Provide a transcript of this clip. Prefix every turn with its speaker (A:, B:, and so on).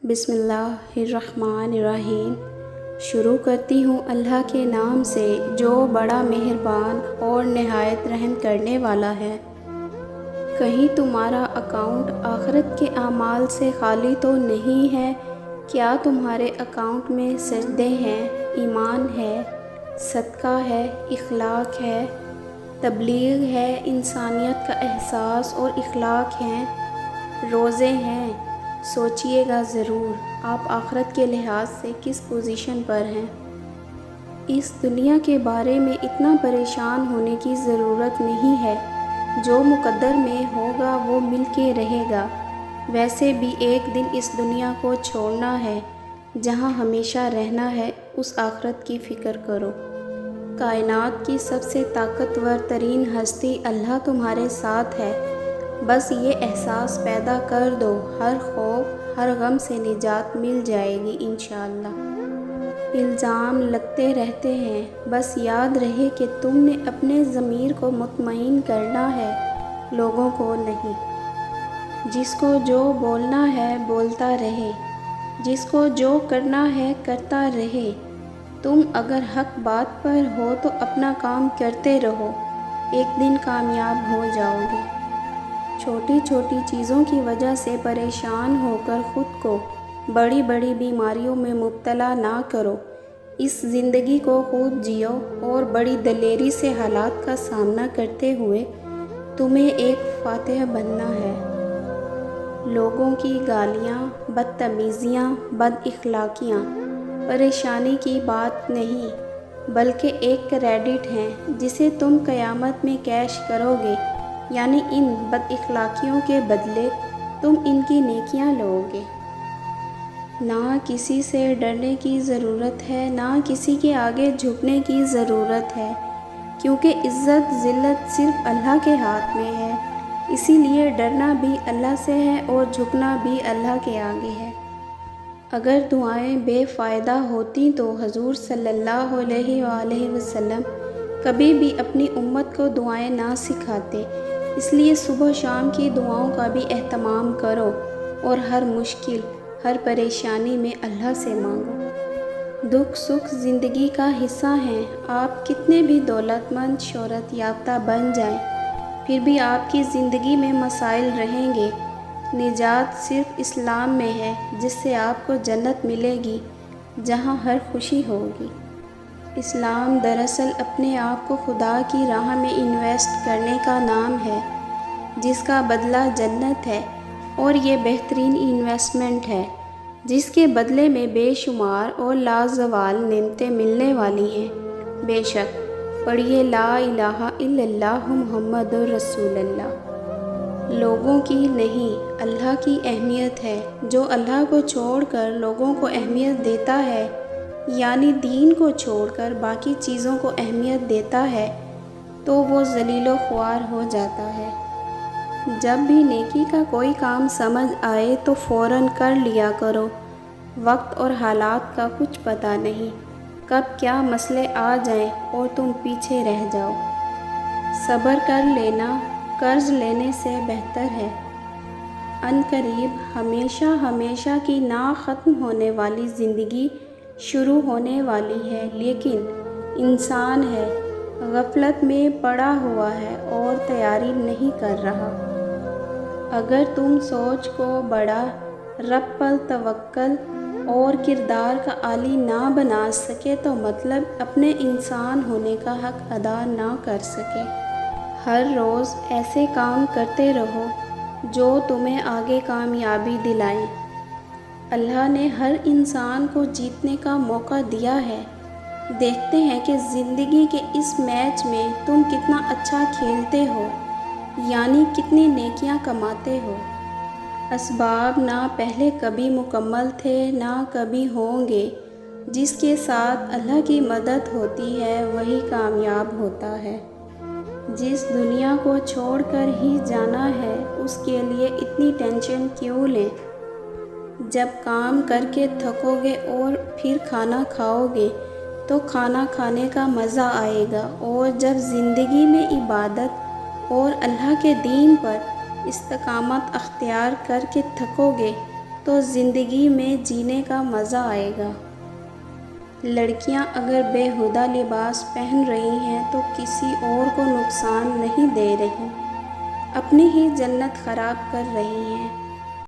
A: بسم اللہ الرحمن الرحیم۔ شروع کرتی ہوں اللہ کے نام سے جو بڑا مہربان اور نہایت رحم کرنے والا ہے۔ کہیں تمہارا اکاؤنٹ آخرت کے اعمال سے خالی تو نہیں ہے؟ کیا تمہارے اکاؤنٹ میں سجدے ہیں، ایمان ہے، صدقہ ہے، اخلاق ہے، تبلیغ ہے، انسانیت کا احساس اور اخلاق ہیں، روزے ہیں؟ سوچئے گا ضرور آپ آخرت کے لحاظ سے کس پوزیشن پر ہیں۔ اس دنیا کے بارے میں اتنا پریشان ہونے کی ضرورت نہیں ہے، جو مقدر میں ہوگا وہ مل کے رہے گا۔ ویسے بھی ایک دن اس دنیا کو چھوڑنا ہے، جہاں ہمیشہ رہنا ہے، اس آخرت کی فکر کرو۔ کائنات کی سب سے طاقتور ترین ہستی اللہ تمہارے ساتھ ہے، بس یہ احساس پیدا کر دو، ہر خوف، ہر غم سے نجات مل جائے گی انشاءاللہ۔ الزام لگتے رہتے ہیں، بس یاد رہے کہ تم نے اپنے ضمیر کو مطمئن کرنا ہے، لوگوں کو نہیں۔ جس کو جو بولنا ہے بولتا رہے، جس کو جو کرنا ہے کرتا رہے۔ تم اگر حق بات پر ہو تو اپنا کام کرتے رہو، ایک دن کامیاب ہو جاؤ گے۔ چھوٹی چھوٹی چیزوں کی وجہ سے پریشان ہو کر خود کو بڑی بڑی بیماریوں میں مبتلا نہ کرو۔ اس زندگی کو خوب جیو اور بڑی دلیری سے حالات کا سامنا کرتے ہوئے تمہیں ایک فاتح بننا ہے۔ لوگوں کی گالیاں، بدتمیزیاں، بد اخلاقیاں پریشانی کی بات نہیں، بلکہ ایک کریڈٹ ہیں جسے تم قیامت میں کیش کرو گے، یعنی ان بد اخلاقیوں کے بدلے تم ان کی نیکیاں لو گے۔ نہ کسی سے ڈرنے کی ضرورت ہے، نہ کسی کے آگے جھکنے کی ضرورت ہے، کیونکہ عزت ذلت صرف اللہ کے ہاتھ میں ہے۔ اسی لیے ڈرنا بھی اللہ سے ہے اور جھکنا بھی اللہ کے آگے ہے۔ اگر دعائیں بے فائدہ ہوتیں تو حضور صلی اللہ علیہ وآلہ وسلم کبھی بھی اپنی امت کو دعائیں نہ سکھاتے۔ اس لیے صبح و شام کی دعاؤں کا بھی اہتمام کرو اور ہر مشکل، ہر پریشانی میں اللہ سے مانگو۔ دکھ سکھ زندگی کا حصہ ہیں، آپ کتنے بھی دولت مند، شہرت یافتہ بن جائیں، پھر بھی آپ کی زندگی میں مسائل رہیں گے۔ نجات صرف اسلام میں ہے، جس سے آپ کو جنت ملے گی، جہاں ہر خوشی ہوگی۔ اسلام دراصل اپنے آپ کو خدا کی راہ میں انویسٹ کرنے کا نام ہے، جس کا بدلہ جنت ہے، اور یہ بہترین انویسٹمنٹ ہے، جس کے بدلے میں بے شمار اور لازوال نعمتیں ملنے والی ہیں۔ بے شک پڑھیے لا الہ الا اللہ محمد رسول اللہ۔ لوگوں کی نہیں، اللہ کی اہمیت ہے۔ جو اللہ کو چھوڑ کر لوگوں کو اہمیت دیتا ہے، یعنی دین کو چھوڑ کر باقی چیزوں کو اہمیت دیتا ہے، تو وہ ذلیل و خوار ہو جاتا ہے۔ جب بھی نیکی کا کوئی کام سمجھ آئے تو فوراً کر لیا کرو۔ وقت اور حالات کا کچھ پتہ نہیں، کب کیا مسئلے آ جائیں اور تم پیچھے رہ جاؤ۔ صبر کر لینا قرض لینے سے بہتر ہے۔ عنقریب ہمیشہ ہمیشہ کی نہ ختم ہونے والی زندگی شروع ہونے والی ہے، لیکن انسان ہے، غفلت میں پڑا ہوا ہے اور تیاری نہیں کر رہا۔ اگر تم سوچ کو بڑا، رب پر توکل اور کردار کا عالی نہ بنا سکے تو مطلب اپنے انسان ہونے کا حق ادا نہ کر سکے۔ ہر روز ایسے کام کرتے رہو جو تمہیں آگے کامیابی دلائیں۔ اللہ نے ہر انسان کو جیتنے کا موقع دیا ہے۔ دیکھتے ہیں کہ زندگی کے اس میچ میں تم کتنا اچھا کھیلتے ہو، یعنی کتنی نیکیاں کماتے ہو۔ اسباب نہ پہلے کبھی مکمل تھے نہ کبھی ہوں گے۔ جس کے ساتھ اللہ کی مدد ہوتی ہے وہی کامیاب ہوتا ہے۔ جس دنیا کو چھوڑ کر ہی جانا ہے، اس کے لیے اتنی ٹینشن کیوں لیں؟ جب کام کر کے تھکو گے اور پھر کھانا کھاؤ گے تو کھانا کھانے کا مزہ آئے گا، اور جب زندگی میں عبادت اور اللہ کے دین پر استقامت اختیار کر کے تھکو گے تو تو زندگی میں جینے کا مزہ آئے گا۔ لڑکیاں اگر بیہودہ لباس پہن رہی ہیں تو کسی اور کو نقصان نہیں دے رہی، اپنی ہی جنت خراب کر رہی ہیں۔